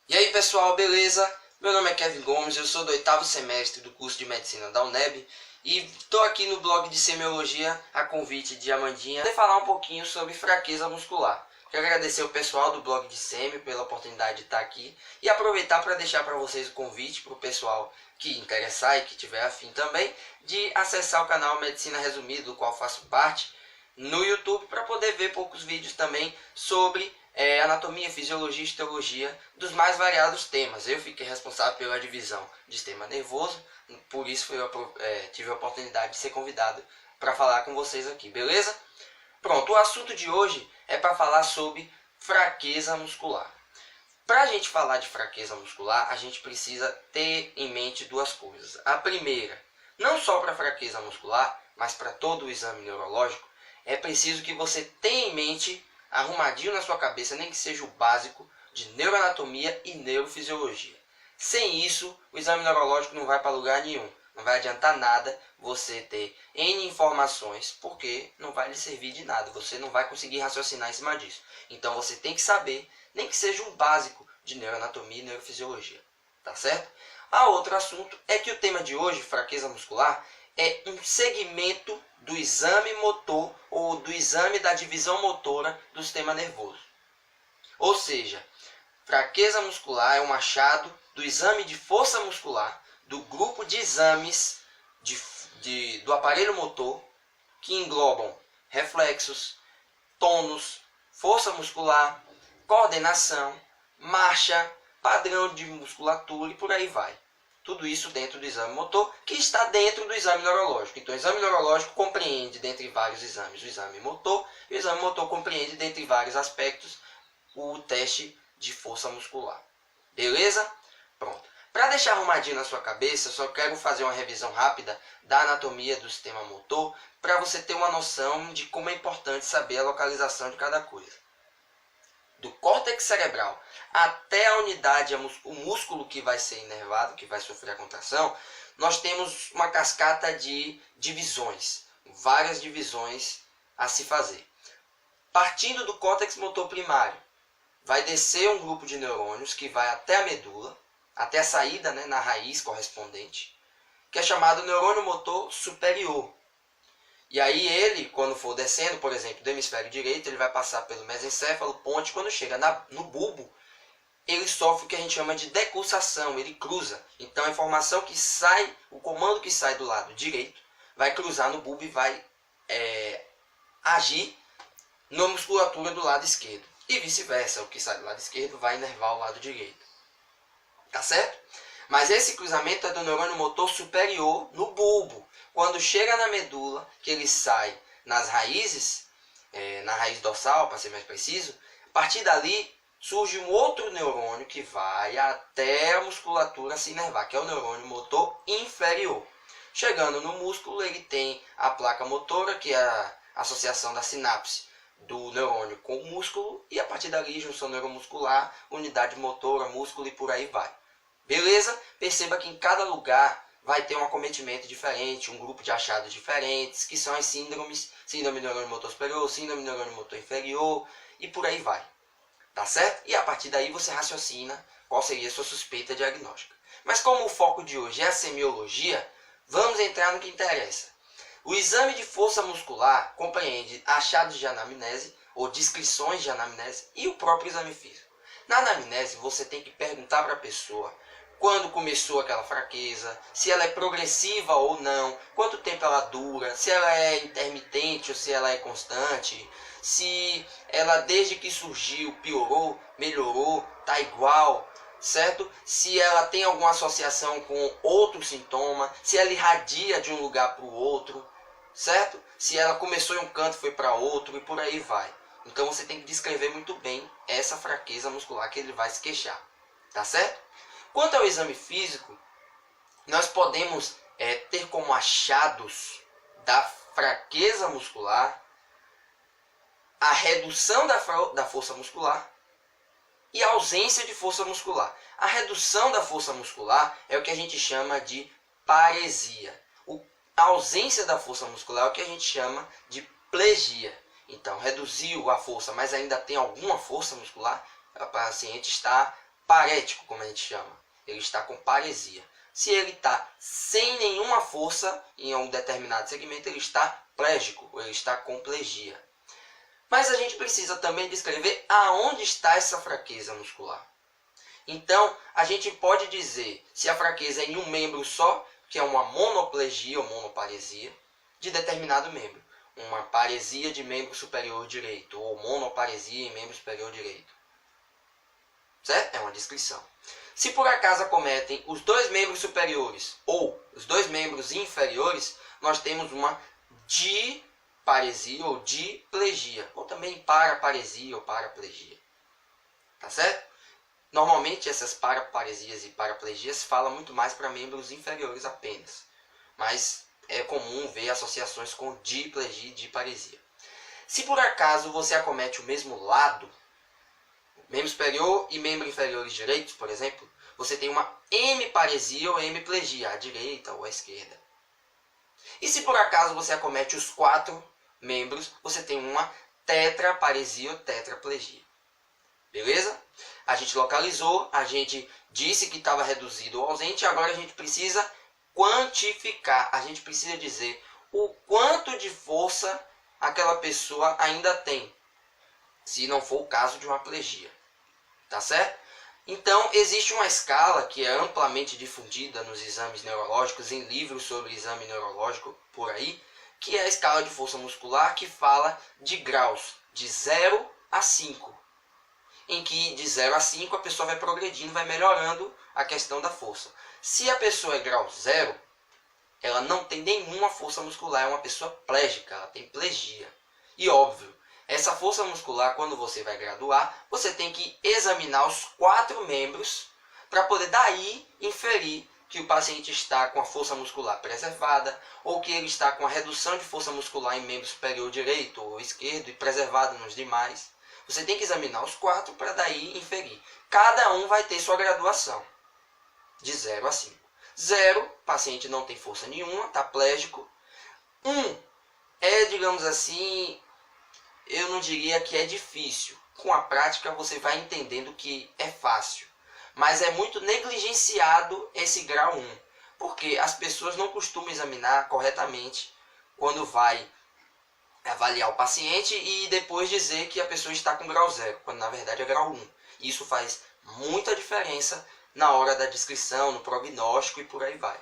E aí pessoal, beleza? Meu nome é Kevin Gomes, eu sou do 8º semestre do curso de Medicina da UNEB e estou aqui no blog de Semiologia a convite de Amandinha para falar um pouquinho sobre fraqueza muscular. Quero agradecer o pessoal do blog de Semi pela oportunidade de estar aqui e aproveitar para deixar para vocês o convite para o pessoal que interessar e que tiver afim também de acessar o canal Medicina Resumida, do qual faço parte, no YouTube, para poder ver poucos vídeos também sobre anatomia, fisiologia e histologia dos mais variados temas. Eu fiquei responsável pela divisão de sistema nervoso, por isso tive a oportunidade de ser convidado para falar com vocês aqui, beleza? Pronto, o assunto de hoje é para falar sobre fraqueza muscular. Para a gente falar de fraqueza muscular, a gente precisa ter em mente duas coisas. A primeira, não só para fraqueza muscular, mas para todo o exame neurológico, é preciso que você tenha em mente, arrumadinho na sua cabeça, nem que seja o básico, de neuroanatomia e neurofisiologia. Sem isso, o exame neurológico não vai para lugar nenhum. Não vai adiantar nada você ter N informações, porque não vai lhe servir de nada. Você não vai conseguir raciocinar em cima disso. Então você tem que saber, nem que seja um básico de neuroanatomia e neurofisiologia. Tá certo? A outro assunto é que o tema de hoje, fraqueza muscular, é um segmento do exame motor ou do exame da divisão motora do sistema nervoso. Ou seja, fraqueza muscular é um achado do exame de força muscular do grupo de exames do aparelho motor que englobam reflexos, tônus, força muscular, coordenação, marcha, padrão de musculatura e por aí vai. Tudo isso dentro do exame motor, que está dentro do exame neurológico. Então, o exame neurológico compreende, dentre vários exames, o exame motor. E o exame motor compreende, dentre vários aspectos, o teste de força muscular. Beleza? Pronto. Para deixar arrumadinho na sua cabeça, eu só quero fazer uma revisão rápida da anatomia do sistema motor, para você ter uma noção de como é importante saber a localização de cada coisa. Do córtex cerebral até a unidade, o músculo que vai ser inervado, que vai sofrer a contração, nós temos uma cascata de divisões, várias divisões a se fazer. Partindo do córtex motor primário, vai descer um grupo de neurônios que vai até a medula, até a saída, na raiz correspondente, que é chamado neurônio motor superior. E aí ele, quando for descendo, por exemplo, do hemisfério direito, ele vai passar pelo mesencéfalo, ponte, quando chega no bulbo, ele sofre o que a gente chama de decursação, ele cruza. Então a informação que sai, o comando que sai do lado direito, vai cruzar no bulbo e vai agir na musculatura do lado esquerdo. E vice-versa, o que sai do lado esquerdo vai inervar o lado direito. Tá certo? Mas esse cruzamento é do neurônio motor superior no bulbo. Quando chega na medula, que ele sai nas raízes, na raiz dorsal, para ser mais preciso, a partir dali surge um outro neurônio que vai até a musculatura se inervar, que é o neurônio motor inferior. Chegando no músculo, ele tem a placa motora, que é a associação da sinapse do neurônio com o músculo, e a partir dali, junção neuromuscular, unidade motora, músculo e por aí vai. Beleza? Perceba que em cada lugar vai ter um acometimento diferente, um grupo de achados diferentes, que são as síndromes, síndrome do neurônio motor superior, síndrome do neurônio motor inferior, e por aí vai. Tá certo? E a partir daí você raciocina qual seria a sua suspeita diagnóstica. Mas como o foco de hoje é a semiologia, vamos entrar no que interessa. O exame de força muscular compreende achados de anamnese, ou descrições de anamnese, e o próprio exame físico. Na anamnese, você tem que perguntar para a pessoa quando começou aquela fraqueza, se ela é progressiva ou não, quanto tempo ela dura, se ela é intermitente ou se ela é constante, se ela desde que surgiu piorou, melhorou, está igual, certo? Se ela tem alguma associação com outro sintoma, se ela irradia de um lugar para o outro, certo? Se ela começou em um canto e foi para outro e por aí vai. Então você tem que descrever muito bem essa fraqueza muscular que ele vai se queixar, tá certo? Quanto ao exame físico, nós podemos ter como achados da fraqueza muscular a redução da força muscular e a ausência de força muscular. A redução da força muscular é o que a gente chama de paresia. A ausência da força muscular é o que a gente chama de plegia. Então, reduziu a força, mas ainda tem alguma força muscular, a paciente está parético, como a gente chama. Ele está com paresia. Se ele está sem nenhuma força em um determinado segmento, ele está plégico, ou ele está com plegia. Mas a gente precisa também descrever aonde está essa fraqueza muscular. Então, a gente pode dizer se a fraqueza é em um membro só, que é uma monoplegia ou monoparesia, de determinado membro. Uma paresia de membro superior direito, ou monoparesia em membro superior direito. Certo? É uma descrição. Se por acaso acometem os dois membros superiores ou os dois membros inferiores, nós temos uma diparesia ou diplegia, ou também paraparesia ou paraplegia. Tá certo? Normalmente essas paraparesias e paraplegias falam muito mais para membros inferiores apenas, mas é comum ver associações com diplegia e diparesia. Se por acaso você acomete o mesmo lado, membro superior e membro inferiores direitos, por exemplo, você tem uma hemiparesia ou hemiplegia, à direita ou à esquerda. E se por acaso você acomete os 4 membros, você tem uma tetraparesia ou tetraplegia. Beleza? A gente localizou, a gente disse que estava reduzido ou ausente, agora a gente precisa quantificar, a gente precisa dizer o quanto de força aquela pessoa ainda tem, se não for o caso de uma plegia. Tá certo? Então, existe uma escala que é amplamente difundida nos exames neurológicos, em livros sobre exame neurológico por aí, que é a escala de força muscular, que fala de graus, de 0 a 5. Em que de 0 a 5 a pessoa vai progredindo, vai melhorando a questão da força. Se a pessoa é grau 0, ela não tem nenhuma força muscular, é uma pessoa plégica, ela tem plegia. E óbvio, essa força muscular, quando você vai graduar, você tem que examinar os 4 membros para poder daí inferir que o paciente está com a força muscular preservada ou que ele está com a redução de força muscular em membro superior direito ou esquerdo e preservado nos demais. Você tem que examinar os 4 para daí inferir. Cada um vai ter sua graduação, de 0 a 5. 0, paciente não tem força nenhuma, está plégico. 1 é, digamos assim, eu não diria que é difícil. Com a prática você vai entendendo que é fácil. Mas é muito negligenciado esse grau 1. Porque as pessoas não costumam examinar corretamente quando vai avaliar o paciente e depois dizer que a pessoa está com grau 0, quando na verdade é grau 1. Isso faz muita diferença na hora da descrição, no prognóstico e por aí vai.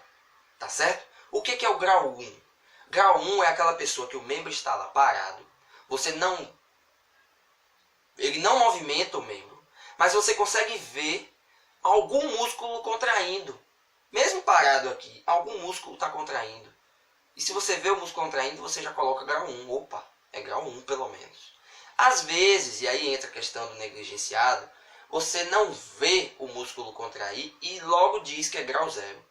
Tá certo? O que é o grau 1? Grau 1 é aquela pessoa que o membro está lá parado, ele não movimenta o membro, mas você consegue ver algum músculo contraindo. Mesmo parado aqui, algum músculo está contraindo. E se você vê o músculo contraindo, você já coloca grau 1. Opa, é grau 1 pelo menos. Às vezes, e aí entra a questão do negligenciado, você não vê o músculo contrair e logo diz que é grau 0.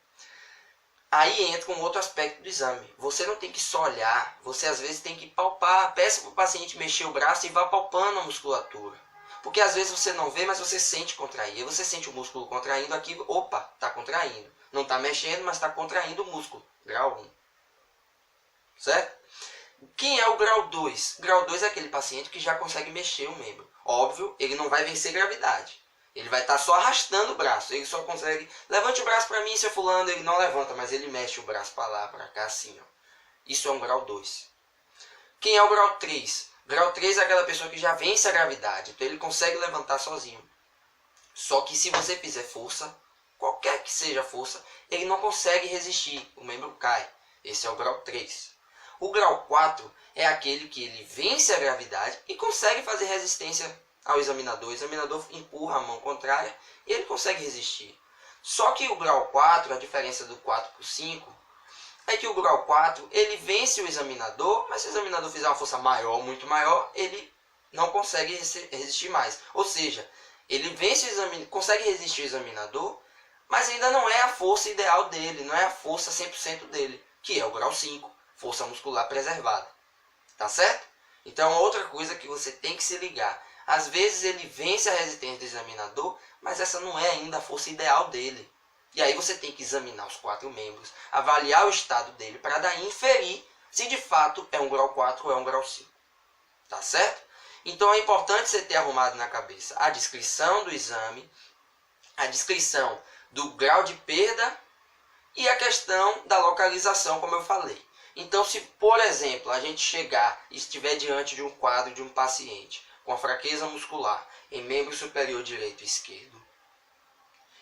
Aí entra um outro aspecto do exame. Você não tem que só olhar, você às vezes tem que palpar. Peça para o paciente mexer o braço e vá palpando a musculatura. Porque às vezes você não vê, mas você sente contrair. E você sente o músculo contraindo aqui, opa, está contraindo. Não está mexendo, mas está contraindo o músculo. Grau 1. Certo? Quem é o grau 2? Grau 2 é aquele paciente que já consegue mexer o membro. Óbvio, ele não vai vencer gravidade. Ele vai estar só arrastando o braço. Ele só consegue... Levante o braço para mim, seu fulano. Ele não levanta, mas ele mexe o braço para lá, para cá, assim. Ó. Isso é um grau 2. Quem é o grau 3? Grau 3 é aquela pessoa que já vence a gravidade. Então ele consegue levantar sozinho. Só que se você fizer força, qualquer que seja a força, ele não consegue resistir. O membro cai. Esse é o grau 3. O grau 4 é aquele que ele vence a gravidade e consegue fazer resistência ao examinador. O examinador empurra a mão contrária e ele consegue resistir. Só que o grau 4, a diferença do 4 para o 5, é que o grau 4 ele vence o examinador, mas se o examinador fizer uma força maior, muito maior, ele não consegue resistir mais. Ou seja, ele vence consegue resistir o examinador, mas ainda não é a força ideal dele, não é a força 100% dele, que é o grau 5, força muscular preservada. Tá certo? Então, outra coisa que você tem que se ligar. Às vezes ele vence a resistência do examinador, mas essa não é ainda a força ideal dele. E aí você tem que examinar os 4 membros, avaliar o estado dele, para daí inferir se de fato é um grau 4 ou é um grau 5. Tá certo? Então é importante você ter arrumado na cabeça a descrição do exame, a descrição do grau de perda e a questão da localização, como eu falei. Então, se por exemplo a gente chegar e estiver diante de um quadro de um paciente com a fraqueza muscular em membro superior direito e esquerdo,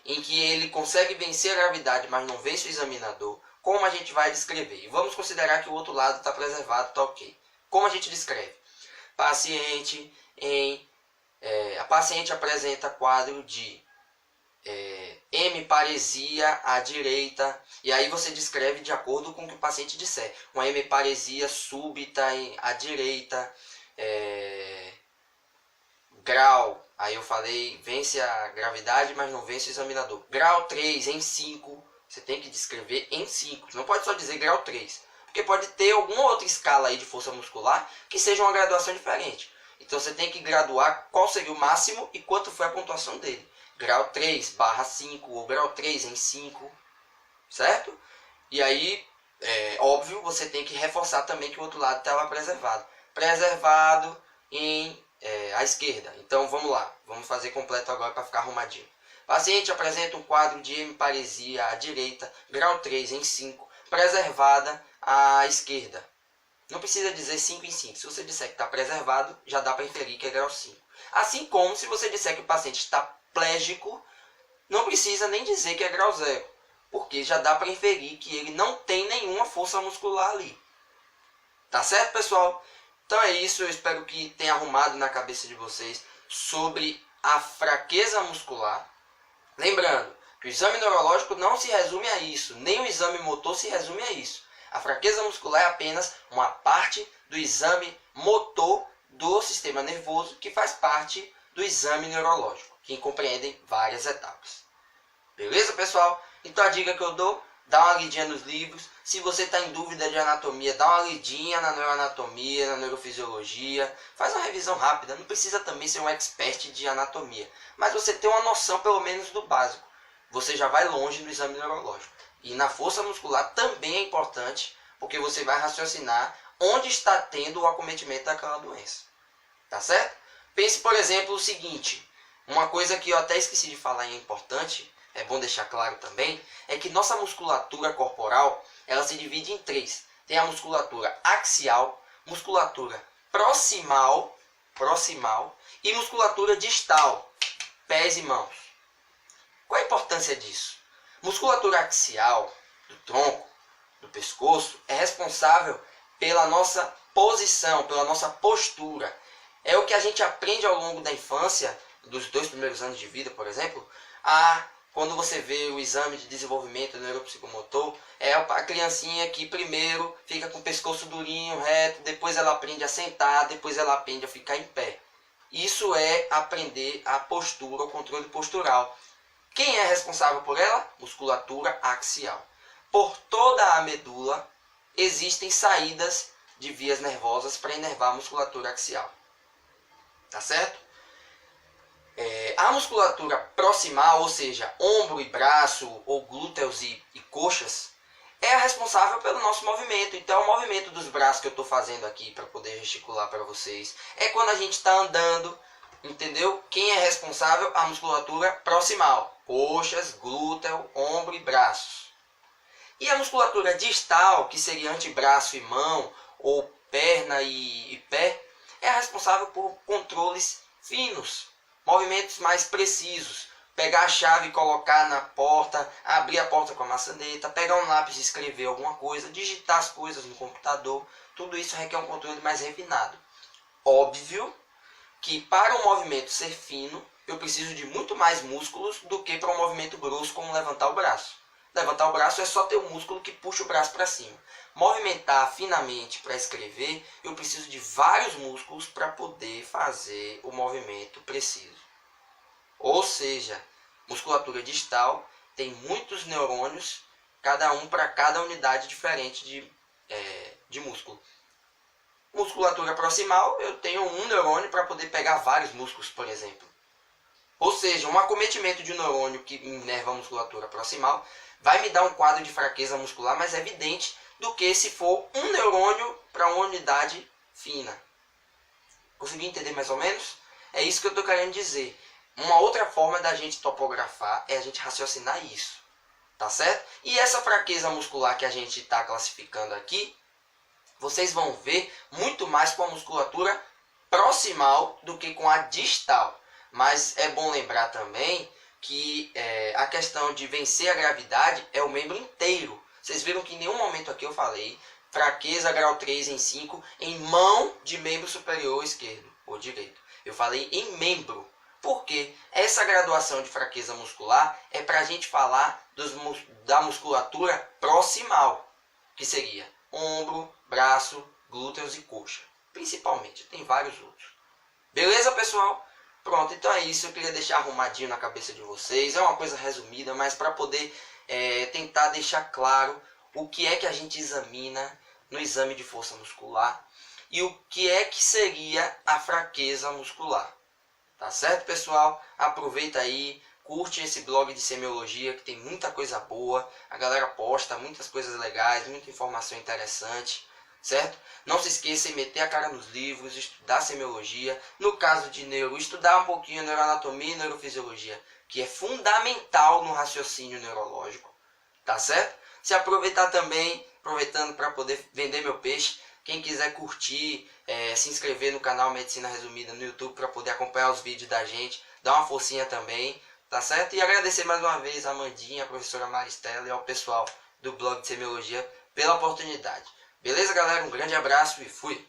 em que ele consegue vencer a gravidade, mas não vence o examinador, como a gente vai descrever? E vamos considerar que o outro lado está preservado, está ok. Como a gente descreve? A paciente apresenta quadro de hemiparesia à direita, e aí você descreve de acordo com o que o paciente disser. Uma hemiparesia súbita à direita, grau, aí eu falei, vence a gravidade, mas não vence o examinador. Grau 3 em 5, você tem que descrever em 5, não pode só dizer grau 3, porque pode ter alguma outra escala aí de força muscular que seja uma graduação diferente. Então você tem que graduar qual seria o máximo e quanto foi a pontuação dele. Grau 3/5 ou grau 3 em 5, certo? E aí, óbvio, você tem que reforçar também que o outro lado estava preservado. Preservado à esquerda. Então vamos lá, vamos fazer completo agora para ficar arrumadinho. Paciente apresenta um quadro de hemiparesia à direita, grau 3 em 5, preservada à esquerda. Não precisa dizer 5 em 5. Se você disser que está preservado, já dá para inferir que é grau 5. Assim como se você disser que o paciente está plégico, não precisa nem dizer que é grau 0, porque já dá para inferir que ele não tem nenhuma força muscular ali. Tá certo, pessoal? Então é isso, eu espero que tenha arrumado na cabeça de vocês sobre a fraqueza muscular. Lembrando que o exame neurológico não se resume a isso, nem o exame motor se resume a isso. A fraqueza muscular é apenas uma parte do exame motor do sistema nervoso que faz parte do exame neurológico, que compreendem várias etapas. Beleza, pessoal? Então a dica que eu dou, dá uma lidinha nos livros. Se você está em dúvida de anatomia, dá uma lidinha na neuroanatomia, na neurofisiologia. Faz uma revisão rápida, não precisa também ser um expert de anatomia, mas você tem uma noção pelo menos do básico. Você já vai longe no exame neurológico. E na força muscular também é importante, porque você vai raciocinar onde está tendo o acometimento daquela doença. Tá certo? Pense, por exemplo, o seguinte, uma coisa que eu até esqueci de falar e é importante, é bom deixar claro também, é que nossa musculatura corporal, ela se divide em 3. Tem a musculatura axial, musculatura proximal e musculatura distal, pés e mãos. Qual a importância disso? Musculatura axial do tronco, do pescoço, é responsável pela nossa posição, pela nossa postura. É o que a gente aprende ao longo da infância, dos 2 primeiros anos de vida, por exemplo, quando você vê o exame de desenvolvimento neuropsicomotor, é a criancinha que primeiro fica com o pescoço durinho, reto, depois ela aprende a sentar, depois ela aprende a ficar em pé. Isso é aprender a postura, o controle postural. Quem é responsável por ela? Musculatura axial. Por toda a medula existem saídas de vias nervosas para inervar a musculatura axial. Tá certo? A musculatura proximal, ou seja, ombro e braço, ou glúteos e coxas, é a responsável pelo nosso movimento. Então, o movimento dos braços que eu estou fazendo aqui para poder gesticular para vocês é quando a gente está andando, entendeu? Quem é responsável? A musculatura proximal. Coxas, glúteo, ombro e braços. E a musculatura distal, que seria antebraço e mão, ou perna e pé, é a responsável por controles finos, movimentos mais precisos. Pegar a chave e colocar na porta, abrir a porta com a maçaneta, pegar um lápis e escrever alguma coisa, digitar as coisas no computador, tudo isso requer um controle mais refinado. Óbvio que para um movimento ser fino, eu preciso de muito mais músculos do que para um movimento grosso como levantar o braço. Levantar o braço é só ter um músculo que puxa o braço para cima. Movimentar finamente para escrever, eu preciso de vários músculos para poder fazer o movimento preciso. Ou seja, musculatura distal tem muitos neurônios, cada um para cada unidade diferente de músculo. Musculatura proximal, eu tenho um neurônio para poder pegar vários músculos, por exemplo. Ou seja, um acometimento de um neurônio que inerva a musculatura proximal vai me dar um quadro de fraqueza muscular mais evidente do que se for um neurônio para uma unidade fina. Conseguiu entender mais ou menos? É isso que eu estou querendo dizer. Uma outra forma da gente topografar é a gente raciocinar isso, tá certo? E essa fraqueza muscular que a gente está classificando aqui, vocês vão ver muito mais com a musculatura proximal do que com a distal. Mas é bom lembrar também que a questão de vencer a gravidade é o membro inteiro. Vocês viram que em nenhum momento aqui eu falei fraqueza grau 3 em 5 em mão de membro superior esquerdo ou direito. Eu falei em membro. Por quê? Essa graduação de fraqueza muscular é para a gente falar da musculatura proximal, que seria ombro, braço, glúteos e coxa. Principalmente, tem vários outros. Beleza, pessoal? Pronto, então é isso. Eu queria deixar arrumadinho na cabeça de vocês. É uma coisa resumida, mas para poder tentar deixar claro o que é que a gente examina no exame de força muscular e o que é que seria a fraqueza muscular. Tá certo, pessoal? Aproveita aí, curte esse blog de semiologia que tem muita coisa boa. A galera posta muitas coisas legais, muita informação interessante, certo? Não se esqueça de meter a cara nos livros, estudar semiologia. No caso de neuro, estudar um pouquinho neuroanatomia e neurofisiologia, que é fundamental no raciocínio neurológico, tá certo? Se aproveitar também, aproveitando para poder vender meu peixe, quem quiser curtir, se inscrever no canal Medicina Resumida no YouTube para poder acompanhar os vídeos da gente, dá uma forcinha também, tá certo? E agradecer mais uma vez a Amandinha, a professora Maristela e ao pessoal do blog de semiologia pela oportunidade. Beleza, galera? Um grande abraço e fui!